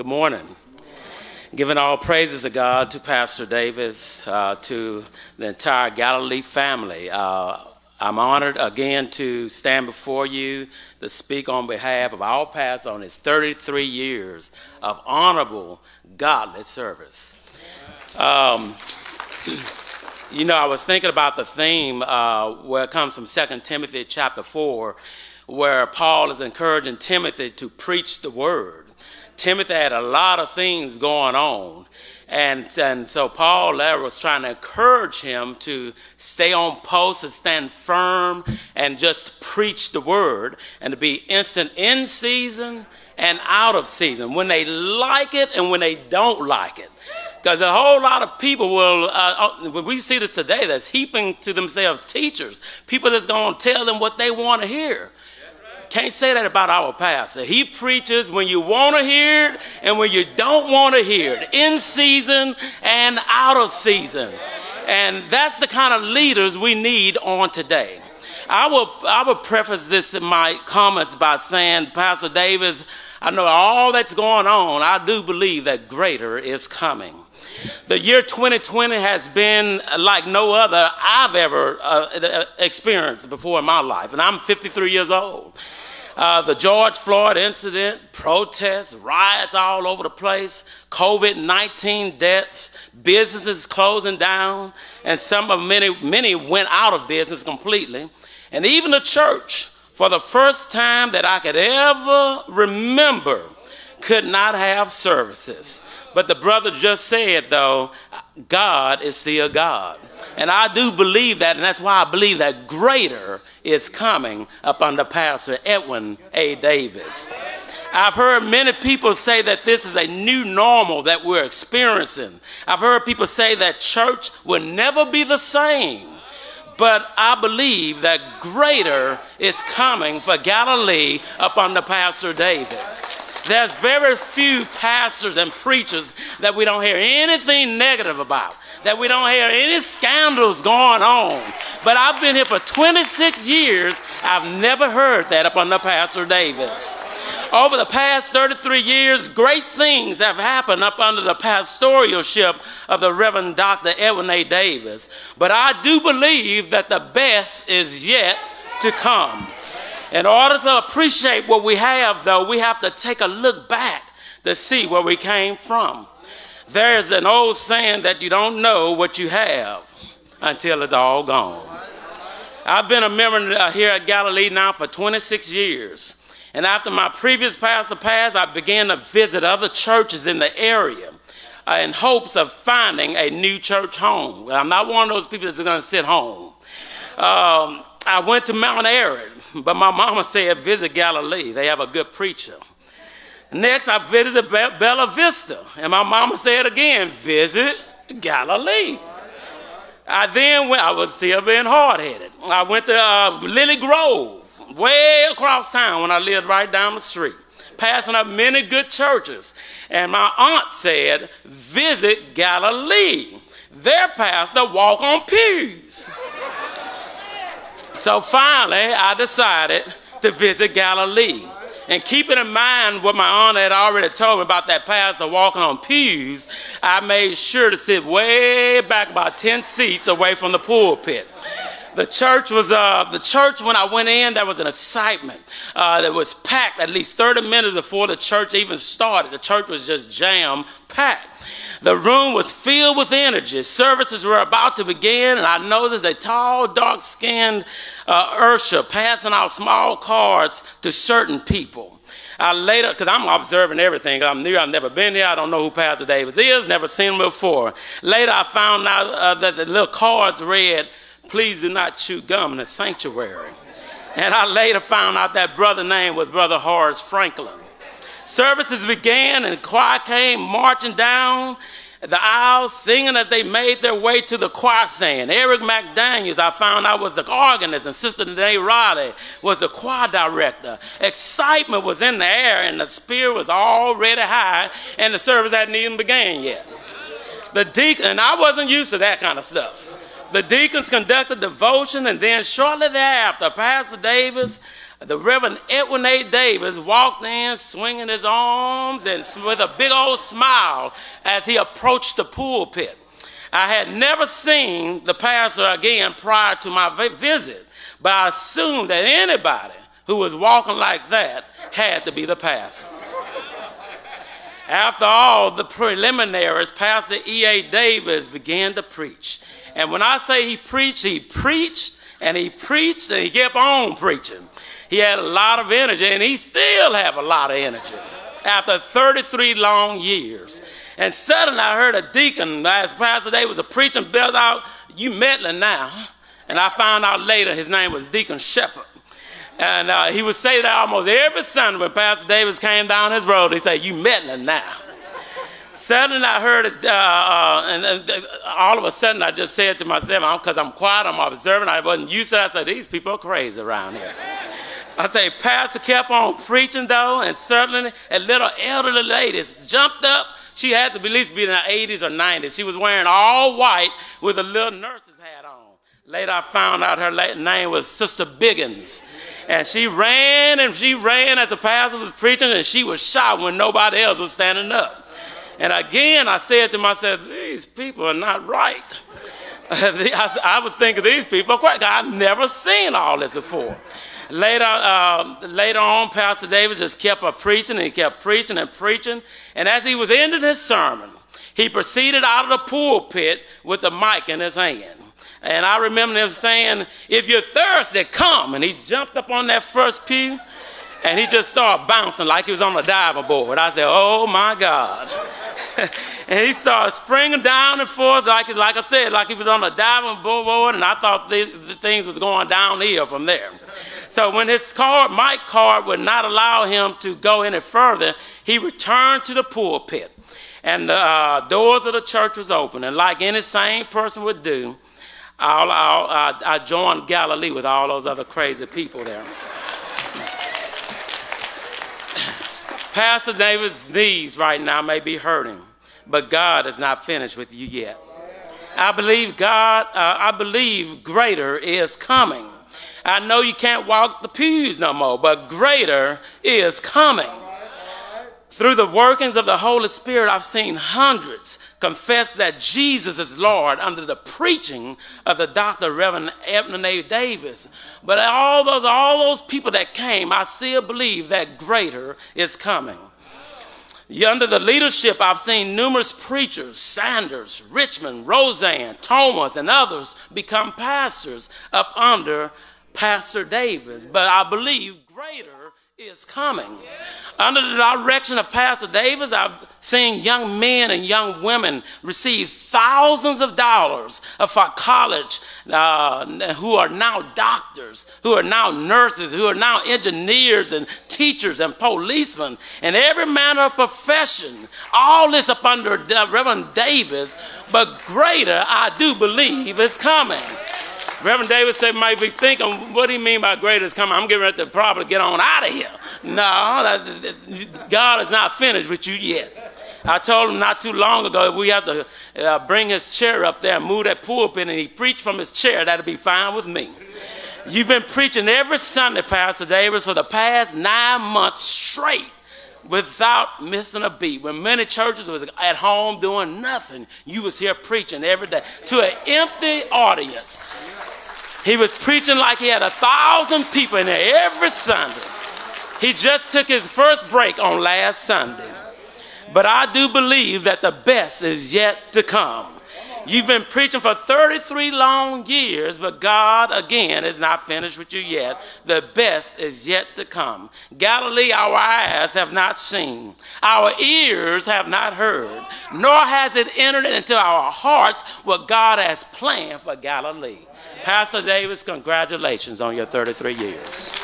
Good morning. Giving all praises to God, to Pastor Davis, to the entire Galilee family. I'm honored again to stand before you to speak on behalf of our pastor on his 33 years of honorable, godly service. You know, I was thinking about the theme where it comes from 2 Timothy chapter 4, where Paul is encouraging Timothy to preach the word. Timothy had a lot of things going on, and so Paul there was trying to encourage him to stay on post and stand firm and just preach the word and to be instant in season and out of season, when they like it and when they don't like it. Because a whole lot of people will, we see this today, that's heaping to themselves teachers, people that's going to tell them what they want to hear. Can't say that about our pastor. He preaches when you want to hear it and when you don't want to hear it, in season and out of season. And that's the kind of leaders we need on today. I will preface this in my comments by saying, Pastor Davis, I know all that's going on. I do believe that greater is coming. The year 2020 has been like no other I've ever experienced before in my life, and I'm 53 years old. The George Floyd incident, protests, riots all over the place, COVID-19 deaths, businesses closing down, and many went out of business completely. And even the church, for the first time that I could ever remember, could not have services. But the brother just said, though, God is still God. And I do believe that, and that's why I believe that greater is coming up under Pastor Edwin A. Davis. I've heard many people say that this is a new normal that we're experiencing. I've heard people say that church will never be the same. But I believe that greater is coming for Galilee up under Pastor Davis. There's very few pastors and preachers that we don't hear anything negative about, that we don't hear any scandals going on. But I've been here for 26 years. I've never heard that up under Pastor Davis. Over the past 33 years, great things have happened up under the pastoralship of the Reverend Dr. Edwin A. Davis. But I do believe that the best is yet to come. In order to appreciate what we have, though, we have to take a look back to see where we came from. There's an old saying that you don't know what you have until it's all gone. I've been a member here at Galilee now for 26 years. And after my previous pastor passed, I began to visit other churches in the area in hopes of finding a new church home. Well, I'm not one of those people that's going to sit home. I went to Mount Arid, but my mama said, visit Galilee. They have a good preacher. Next, I visited Bella Vista, and my mama said again, visit Galilee. I was still being hard-headed. I went to Lily Grove, way across town when I lived right down the street, passing up many good churches. And my aunt said, visit Galilee. Their pastor walk on pews. So finally, I decided to visit Galilee. And keeping in mind what my aunt had already told me about that pastor walking on pews, I made sure to sit way back about 10 seats away from the pulpit. The church when I went in, there was an excitement. That was packed at least 30 minutes before the church even started. The church was just jam-packed. The room was filled with energy. Services were about to begin, and I noticed a tall, dark-skinned usher passing out small cards to certain people. Because I'm observing everything. I'm new. I've never been here. I don't know who Pastor Davis is. Never seen him before. Later, I found out that the little cards read, please do not chew gum in the sanctuary. And I later found out that brother's name was Brother Horace Franklin. Services began and the choir came marching down the aisles, singing as they made their way to the choir stand. Eric McDaniels, I found out, was the organist, and Sister Danae Riley was the choir director. Excitement was in the air, and the spirit was already high, and the service hadn't even begun yet. The deacon, and I wasn't used to that kind of stuff. The deacons conducted devotion, and then shortly thereafter, Pastor Davis The Reverend Edwin Davis walked in swinging his arms and with a big old smile as he approached the pulpit. I had never seen the pastor again prior to my visit, but I assumed that anybody who was walking like that had to be the pastor. After all the preliminaries, Pastor E.A. Davis began to preach. And when I say he preached and he kept on preaching. He had a lot of energy, and he still have a lot of energy after 33 long years. And suddenly I heard a deacon, as Pastor Davis was preaching, belt out, "You meddling now." And I found out later his name was Deacon Shepherd. And he would say that almost every Sunday when Pastor Davis came down his road. He'd say, "You meddling now." Suddenly I heard it, and all of a sudden I just said to myself, because I'm quiet, I'm observing, I wasn't used to that. I said, "These people are crazy around here." I say, Pastor kept on preaching though, and suddenly a little elderly lady jumped up. She had to at least be in her 80s or 90s. She was wearing all white with a little nurse's hat on. Later I found out her name was Sister Biggins. And she ran as the pastor was preaching, and she was shouting when nobody else was standing up. And again I said to myself, these people are not right. I was thinking these people are crazy. I've never seen all this before. Later on, Pastor Davis just kept preaching, and he kept preaching and preaching. And as he was ending his sermon, he proceeded out of the pulpit with the mic in his hand. And I remember him saying, "If you're thirsty, come." And he jumped up on that first pew, and he just started bouncing like he was on a diving board. I said, "Oh, my God." And he started springing down and forth, like I said, like he was on a diving board, and I thought the things was going downhill from there. So when his mic card would not allow him to go any further, he returned to the pulpit. And the doors of the church was open. And like any sane person would do, I joined Galilee with all those other crazy people there. Pastor Davis' knees right now may be hurting, but God is not finished with you yet. I believe greater is coming. I know you can't walk the pews no more, but greater is coming. Through the workings of the Holy Spirit, I've seen hundreds confess that Jesus is Lord under the preaching of the Dr. Reverend Edwin Davis. But all those people that came, I still believe that greater is coming. Under the leadership, I've seen numerous preachers, Sanders, Richmond, Roseanne, Thomas, and others become pastors up under Pastor Davis. But I believe greater is coming. Under the direction of Pastor Davis, I've seen young men and young women receive thousands of dollars for college, who are now doctors, who are now nurses, who are now engineers and teachers and policemen, and every manner of profession. All this up under Reverend Davis, but greater, I do believe, is coming. Reverend Davis said, might be thinking, what do you mean by greater is coming? I'm getting ready to probably get on out of here. No, God is not finished with you yet. I told him not too long ago, if we have to bring his chair up there and move that pulpit and he preached from his chair, that'll be fine with me. You've been preaching every Sunday, Pastor Davis, for the past 9 months straight without missing a beat. When many churches was at home doing nothing, you was here preaching every day to an empty audience. He was preaching like he had 1,000 people in there every Sunday. He just took his first break on last Sunday. But I do believe that the best is yet to come. You've been preaching for 33 long years, but God, again, is not finished with you yet. The best is yet to come. Galilee, our eyes have not seen, our ears have not heard, nor has it entered into our hearts what God has planned for Galilee. Pastor Davis, congratulations on your 33 years.